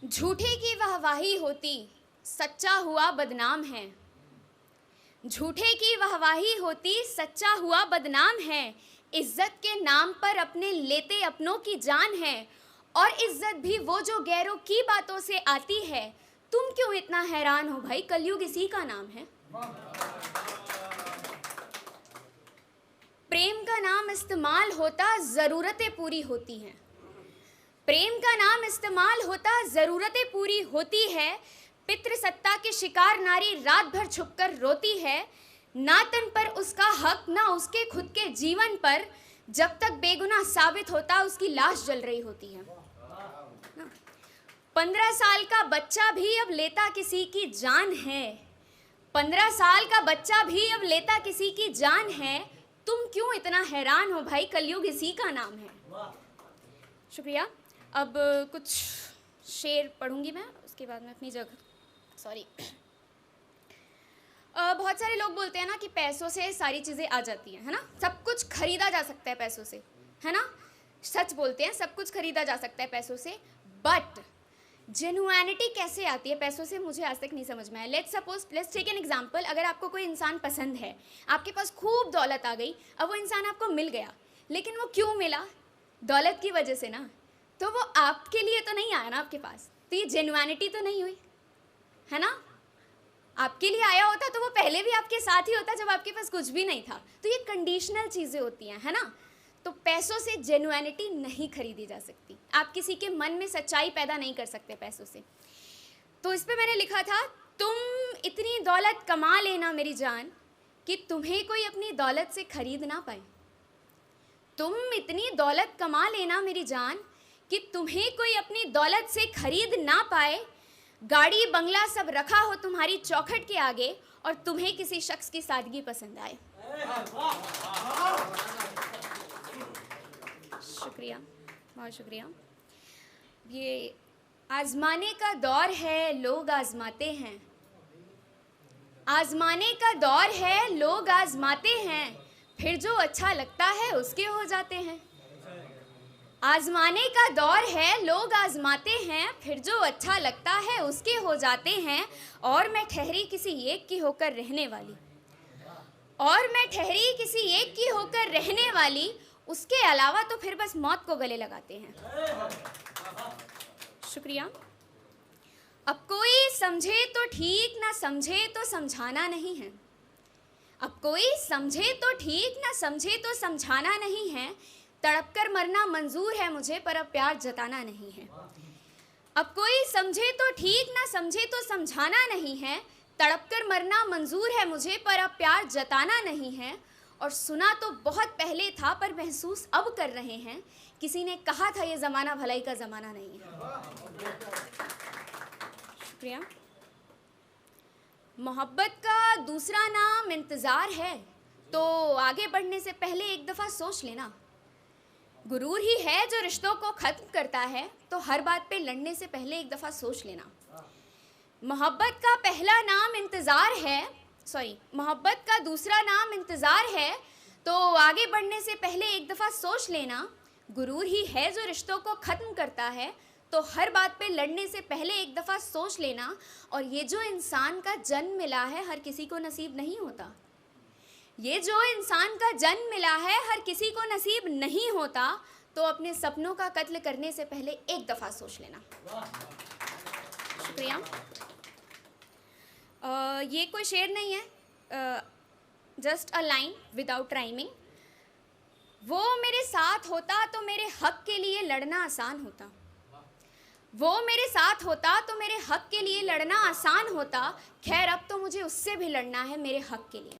झूठे की वाहवाही होती, सच्चा हुआ बदनाम है। झूठे की वाहवाही होती, सच्चा हुआ बदनाम है। इज्जत के नाम पर अपने लेते अपनों की जान है, और इज्जत भी वो जो गैरों की बातों से आती है। तुम क्यों इतना हैरान हो भाई, कलयुग इसी का नाम है। प्रेम का नाम इस्तेमाल होता, ज़रूरतें पूरी होती हैं। प्रेम का नाम इस्तेमाल होता, ज़रूरतें पूरी होती है। पितृसत्ता के शिकार नारी रात भर छुपकर रोती है। ना तन पर उसका हक, ना उसके खुद के जीवन पर। जब तक बेगुनाह साबित होता, उसकी लाश जल रही होती है। 15 साल का बच्चा भी अब लेता किसी की जान है। 15 साल का बच्चा भी अब लेता किसी की जान है। तुम क्यों इतना हैरान हो भाई, कलयुग इसी का नाम है। शुक्रिया। अब कुछ शेर पढ़ूंगी मैं, उसके बाद मैं अपनी जगह सॉरी बहुत सारे लोग बोलते हैं ना कि पैसों से सारी चीज़ें आ जाती हैं, है ना। सब कुछ खरीदा जा सकता है पैसों से, है ना। सच बोलते हैं, सब कुछ खरीदा जा सकता है पैसों से, बट जेन्युइनिटी कैसे आती है पैसों से, मुझे आज तक नहीं समझ में आया। Let's take an example. अगर आपको कोई इंसान पसंद है, आपके पास खूब दौलत आ गई, अब वो इंसान आपको मिल गया, लेकिन वो क्यों मिला? दौलत की वजह से ना। तो वो आपके लिए तो नहीं आया ना आपके पास, तो ये जेन्युइनिटी तो नहीं हुई, है ना। आपके लिए आया होता तो वो पहले भी आपके साथ ही होता जब आपके पास कुछ भी नहीं था। तो ये कंडीशनल चीज़ें होती हैं, है ना। तो पैसों से जेन्युइनिटी नहीं खरीदी जा सकती। आप किसी के मन में सच्चाई पैदा नहीं कर सकते पैसों से। तो इस पे मैंने लिखा था, तुम इतनी दौलत कमा लेना मेरी जान कि तुम्हें कोई अपनी दौलत से खरीद ना पाए। तुम इतनी दौलत कमा लेना मेरी जान कि तुम्हें कोई अपनी दौलत से खरीद ना पाए। गाड़ी बंगला सब रखा हो तुम्हारी चौखट के आगे, और तुम्हें किसी शख्स की सादगी पसंद आए। शुक्रिया, बहुत शुक्रिया। ये आजमाने का दौर है, लोग आजमाते हैं। आजमाने का दौर है, लोग आजमाते हैं, फिर जो अच्छा लगता है उसके हो जाते हैं। आजमाने का दौर है, लोग आजमाते हैं, फिर जो अच्छा लगता है उसके हो जाते हैं। और मैं ठहरी किसी एक की होकर रहने वाली, और मैं ठहरी किसी एक की होकर रहने वाली, उसके अलावा तो फिर बस मौत को गले लगाते हैं। शुक्रिया। अब कोई समझे तो ठीक, ना समझे तो समझाना नहीं है। अब कोई समझे तो ठीक, ना समझे तो समझाना नहीं है। तड़प कर मरना मंजूर है मुझे, पर अब प्यार जताना नहीं है। अब कोई समझे तो ठीक, ना समझे तो समझाना नहीं है। तड़प कर मरना मंजूर है मुझे, पर अब प्यार जताना नहीं है। और सुना तो बहुत पहले था, पर महसूस अब कर रहे हैं। किसी ने कहा था ये ज़माना भलाई का ज़माना नहीं है। शुक्रिया। मोहब्बत का दूसरा नाम इंतज़ार है, तो आगे बढ़ने से पहले एक दफ़ा सोच लेना। गुरूर ही है जो रिश्तों को ख़त्म करता है, तो हर बात पे लड़ने से पहले एक दफ़ा सोच लेना। मोहब्बत का पहला नाम इंतज़ार है, मोहब्बत का दूसरा नाम इंतज़ार है, तो आगे बढ़ने से पहले एक दफ़ा सोच लेना। गुरूर ही है जो रिश्तों को ख़त्म करता है, तो हर बात पे लड़ने से पहले एक दफ़ा सोच लेना। और ये जो इंसान का जन्म मिला है, हर किसी को नसीब नहीं होता। ये जो इंसान का जन्म मिला है, हर किसी को नसीब नहीं होता। तो अपने सपनों का कत्ल करने से पहले एक दफ़ा सोच लेना। शुक्रिया। ये कोई शेर नहीं है, just a line without rhyming. वो मेरे साथ होता तो मेरे हक के लिए लड़ना आसान होता। वो मेरे साथ होता तो मेरे हक के लिए लड़ना आसान होता। खैर अब तो मुझे उससे भी लड़ना है मेरे हक के लिए।